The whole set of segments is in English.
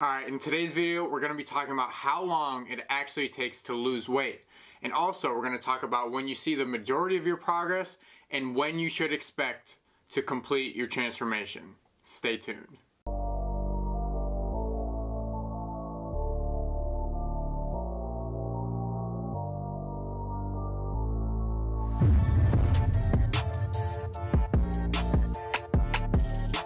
Alright, in today's video, we're going to be talking about how long it actually takes to lose weight. And also, we're going to talk about when you see the majority of your progress and when you should expect to complete your transformation. Stay tuned.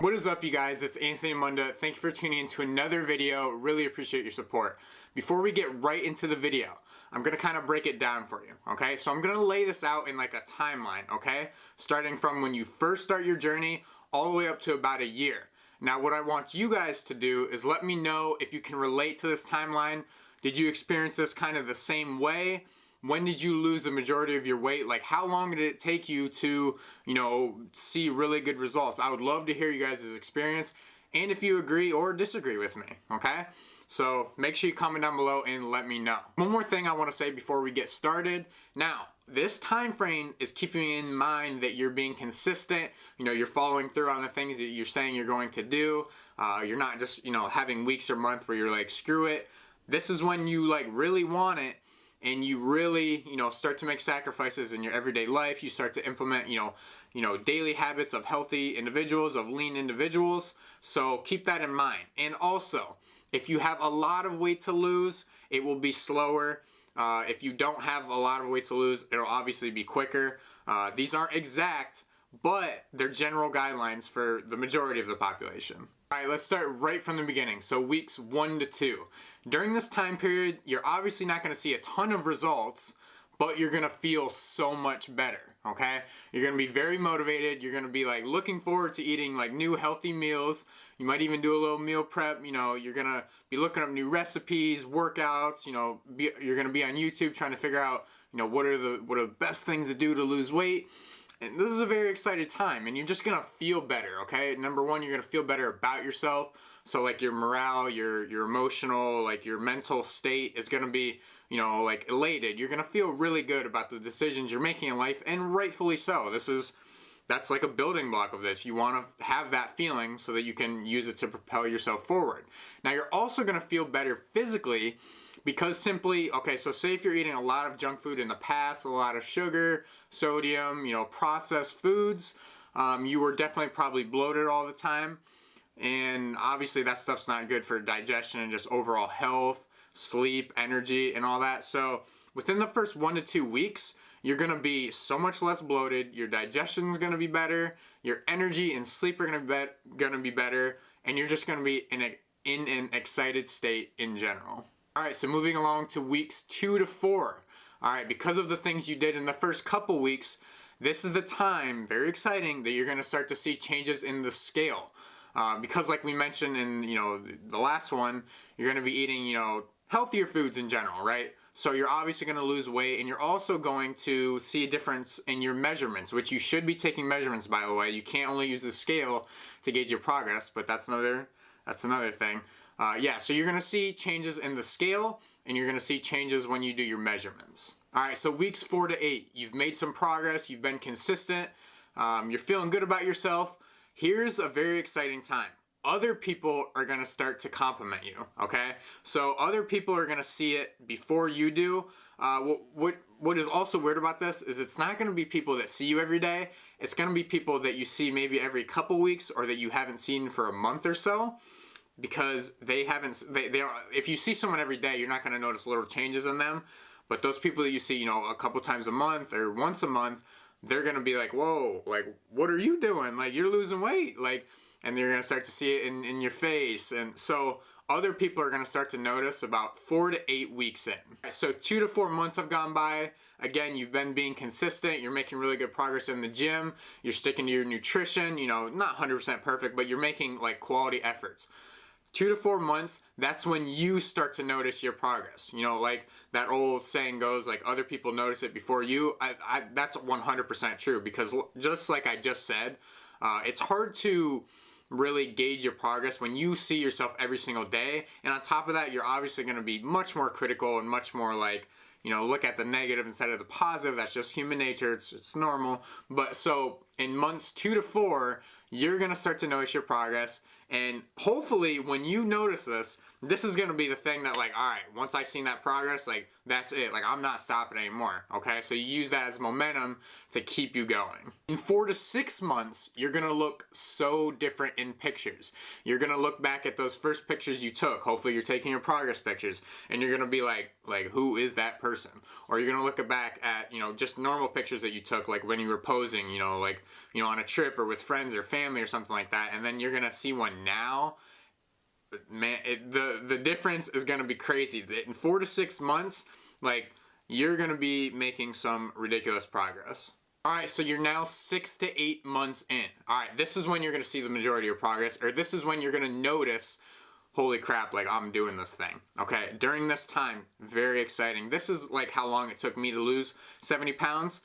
What is up, you guys? It's Anthony Monda. Thank you for tuning in to another video. Really appreciate your support. Before we get right into the video, I'm going to kind of break it down for you, okay? So I'm going to lay this out in like a timeline, okay? Starting from when you first start your journey all the way up to about a year. Now, what I want you guys to do is let me know if you can relate to this timeline. Did you experience this kind of the same way? When did you lose the majority of your weight? Like, how long did it take you to, see really good results? I would love to hear you guys' experience and if you agree or disagree with me, okay? So make sure you comment down below and let me know. One more thing I want to say before we get started. Now, this time frame is keeping in mind that you're being consistent, you're following through on the things that you're saying you're going to do. You're not just, having weeks or months where you're like, screw it. This is when you like really want it. And you really, start to make sacrifices in your everyday life. You start to implement, daily habits of healthy individuals, of lean individuals. So keep that in mind. And also, if you have a lot of weight to lose, it will be slower. If you don't have a lot of weight to lose, it'll obviously be quicker. These aren't exact, but they're general guidelines for the majority of the population. All right, let's start right from the beginning. So weeks 1 to 2. During this time period, you're obviously not going to see a ton of results, but you're going to feel so much better, okay? You're going to be very motivated. You're going to be like looking forward to eating like new healthy meals. You might even do a little meal prep. You're going to be looking up new recipes, workouts, you're going to be on YouTube trying to figure out, what are the best things to do to lose weight. And this is a very exciting time, and you're just gonna feel better, okay? Number one, you're gonna feel better about yourself. So like your morale, your emotional, like your mental state is gonna be, like elated. You're gonna feel really good about the decisions you're making in life, and rightfully so. That's like a building block of this. You wanna have that feeling so that you can use it to propel yourself forward. Now you're also gonna feel better physically because simply, okay, so say if you're eating a lot of junk food in the past, a lot of sugar, sodium, processed foods, you were definitely probably bloated all the time. And obviously that stuff's not good for digestion and just overall health, sleep, energy, and all that. So within the first 1 to 2 weeks, you're gonna be so much less bloated, your digestion's gonna be better, your energy and sleep are gonna be better, and you're just gonna be in an excited state in general. Alright, so moving along to weeks 2 to 4. Alright, because of the things you did in the first couple weeks, this is the time, very exciting, that you're going to start to see changes in the scale. Because like we mentioned in, the last one, you're going to be eating, healthier foods in general, right? So you're obviously going to lose weight, and you're also going to see a difference in your measurements, which you should be taking measurements, by the way. You can't only use the scale to gauge your progress, but that's another thing. So you're going to see changes in the scale, and you're going to see changes when you do your measurements. Alright, so weeks 4 to 8, you've made some progress, you've been consistent, you're feeling good about yourself. Here's a very exciting time. Other people are going to start to compliment you, okay? So other people are going to see it before you do. What is also weird about this is it's not going to be people that see you every day. It's going to be people that you see maybe every couple weeks or that you haven't seen for a month or so. Because if you see someone every day, you're not going to notice little changes in them. But those people that you see, a couple times a month or once a month, they're going to be like, whoa, like, what are you doing? Like, you're losing weight. Like, and you're going to start to see it in your face. And so other people are going to start to notice about 4 to 8 weeks in. So 2 to 4 months have gone by. Again, you've been being consistent. You're making really good progress in the gym. You're sticking to your nutrition, not 100% perfect, but you're making like quality efforts. 2 to 4 months, that's when you start to notice your progress. Like that old saying goes, like other people notice it before you. That's 100% true, because just like I just said, it's hard to really gauge your progress when you see yourself every single day. And on top of that, you're obviously going to be much more critical and much more like, look at the negative instead of the positive. That's just human nature. It's normal. But so in months 2 to 4, you're going to start to notice your progress. And hopefully when you notice this, this is gonna be the thing that, like, all right, once I seen that progress, like, that's it. Like, I'm not stopping anymore, okay? So you use that as momentum to keep you going. In 4 to 6 months, you're gonna look so different in pictures. You're gonna look back at those first pictures you took. Hopefully you're taking your progress pictures, and you're gonna be like, who is that person? Or you're gonna look back at, you know, just normal pictures that you took, like when you were posing, you know, like, you know, on a trip or with friends or family or something like that, and then you're gonna see one now. Man, the difference is gonna be crazy. In 4 to 6 months, like, you're gonna be making some ridiculous progress. All right, so you're now 6 to 8 months in. All right, this is when you're gonna see the majority of progress, or this is when you're gonna notice, holy crap, like, I'm doing this thing. Okay, during this time, very exciting. This is like how long it took me to lose 70 pounds.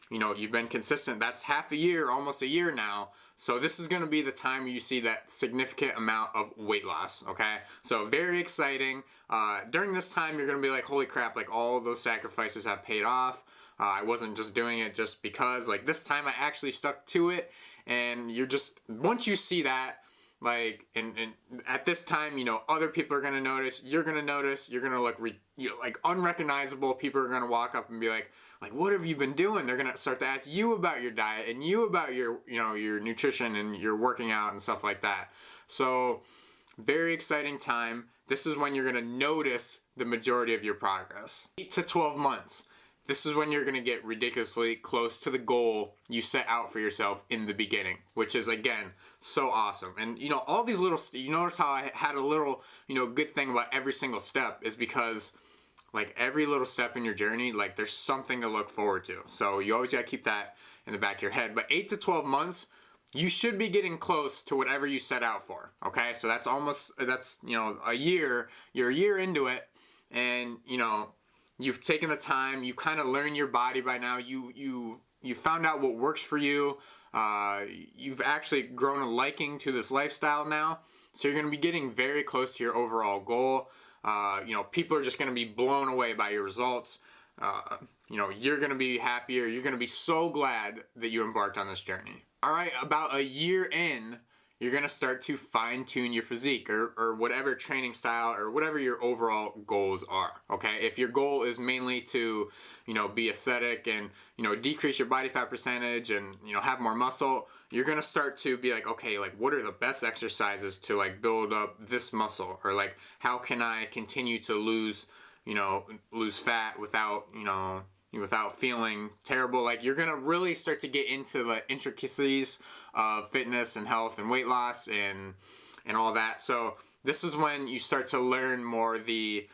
You know, you've been consistent. That's half a year, almost a year now. So this is gonna be the time you see that significant amount of weight loss, okay? So very exciting. During this time, you're gonna be like, holy crap, like, all those sacrifices have paid off. I wasn't just doing it just because. Like, this time I actually stuck to it, and you're just, once you see that, like, and at this time, you know, other people are gonna notice, you're gonna look, you know, like, unrecognizable. People are gonna walk up and be like, what have you been doing? They're gonna start to ask you about your diet and you about your, you know, your nutrition and your working out and stuff like that. So, very exciting time. This is when you're gonna notice the majority of your progress. 8 to 12 months. This is when you're gonna get ridiculously close to the goal you set out for yourself in the beginning, which is, again, so awesome. And, you know, all these little, you notice how I had a little, you know, good thing about every single step is because, like, every little step in your journey, like, there's something to look forward to. So you always gotta keep that in the back of your head. But 8 to 12 months, you should be getting close to whatever you set out for, okay? So that's almost, you know, a year. You're a year into it, and, you know, you've taken the time. You kind of learn your body by now. You found out what works for you. You've actually grown a liking to this lifestyle now. So you're gonna be getting very close to your overall goal. You know, people are just going to be blown away by your results. You know, you're going to be happier. You're going to be so glad that you embarked on this journey. All right, about a year in, you're going to start to fine tune your physique or whatever training style or whatever your overall goals are. Okay, if your goal is mainly to, you know, be aesthetic and, you know, decrease your body fat percentage and, you know, have more muscle, you're gonna start to be like, okay, like, what are the best exercises to, like, build up this muscle, or, like, how can I continue to lose fat without, you know, without feeling terrible. Like, you're gonna really start to get into the intricacies of fitness and health and weight loss and all that. So this is when you start to learn more the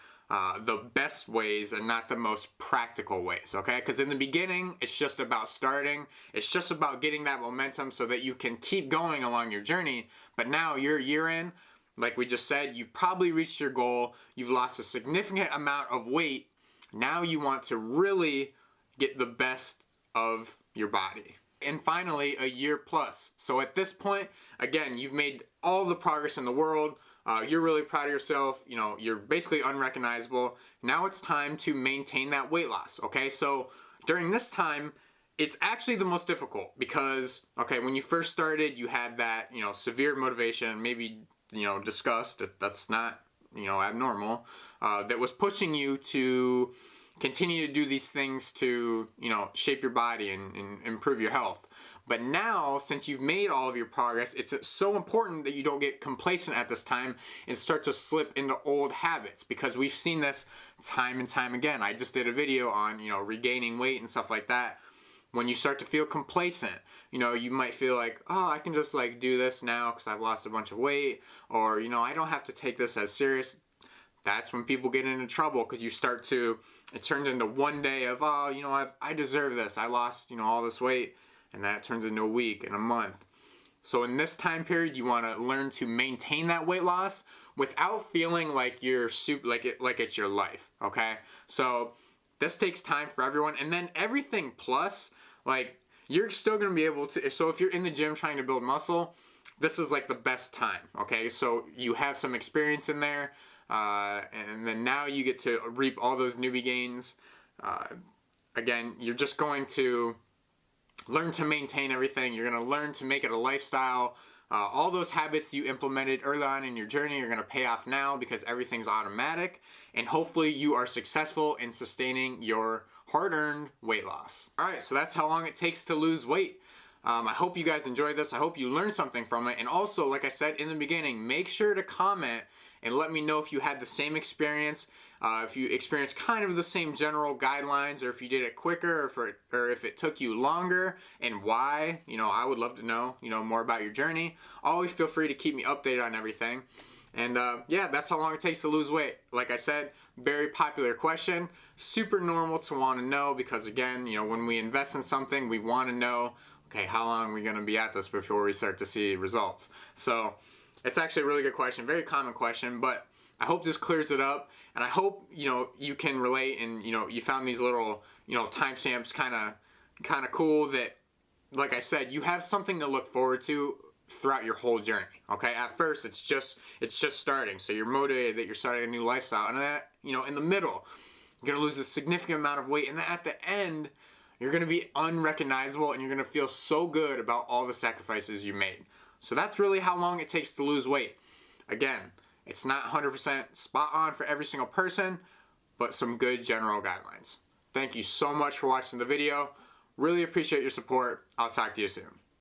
best ways and not the most practical ways, okay? Because in the beginning, it's just about starting. It's just about getting that momentum so that you can keep going along your journey. But now you're a year in, like we just said, you've probably reached your goal. You've lost a significant amount of weight. Now you want to really get the best of your body. And finally, a year plus. So at this point, again, you've made all the progress in the world. You're really proud of yourself. You know, you're basically unrecognizable. Now it's time to maintain that weight loss, okay? So during this time, it's actually the most difficult because, okay, when you first started, you had that, you know, severe motivation, maybe, you know, disgust, that's not, you know, abnormal, that was pushing you to continue to do these things to, you know, shape your body and improve your health. But now, since you've made all of your progress, it's so important that you don't get complacent at this time and start to slip into old habits, because we've seen this time and time again. I just did a video on, you know, regaining weight and stuff like that. When you start to feel complacent, you know, you might feel like, oh, I can just, like, do this now because I've lost a bunch of weight, or, you know, I don't have to take this as serious. That's when people get into trouble, because you start to, it turns into one day of, oh, you know, I deserve this. I lost, you know, all this weight. And that turns into a week and a month. So in this time period, you want to learn to maintain that weight loss without feeling like you're like it's your life, okay? So this takes time for everyone. And then everything plus, like, you're still going to be able to, so if you're in the gym trying to build muscle, this is like the best time, okay? So you have some experience in there, and then now you get to reap all those newbie gains. Again, you're just going to learn to maintain everything. You're going to learn to make it a lifestyle. All those habits you implemented early on in your journey are going to pay off now because everything's automatic, and hopefully you are successful in sustaining your hard-earned weight loss. All right, so that's how long it takes to lose weight. I hope you guys enjoyed this. I hope you learned something from it. And also, like I said in the beginning, make sure to comment and let me know if you had the same experience, if you experienced kind of the same general guidelines, or if you did it quicker, or if it took you longer, and why. I would love to know, more about your journey. Always feel free to keep me updated on everything. And yeah, that's how long it takes to lose weight. Like I said, very popular question. Super normal to want to know because, again, when we invest in something, we want to know, okay, how long are we going to be at this before we start to see results? So it's actually a really good question, very common question, but I hope this clears it up, and I hope you can relate, and you found these little timestamps kind of cool, that, like I said, you have something to look forward to throughout your whole journey. Okay, at first it's just starting, so you're motivated that you're starting a new lifestyle, and that in the middle you're gonna lose a significant amount of weight, and then at the end you're going to be unrecognizable, and you're going to feel so good about all the sacrifices you made. So that's really how long it takes to lose weight. Again, it's not 100% spot on for every single person, but some good general guidelines. Thank you so much for watching the video. Really appreciate your support. I'll talk to you soon.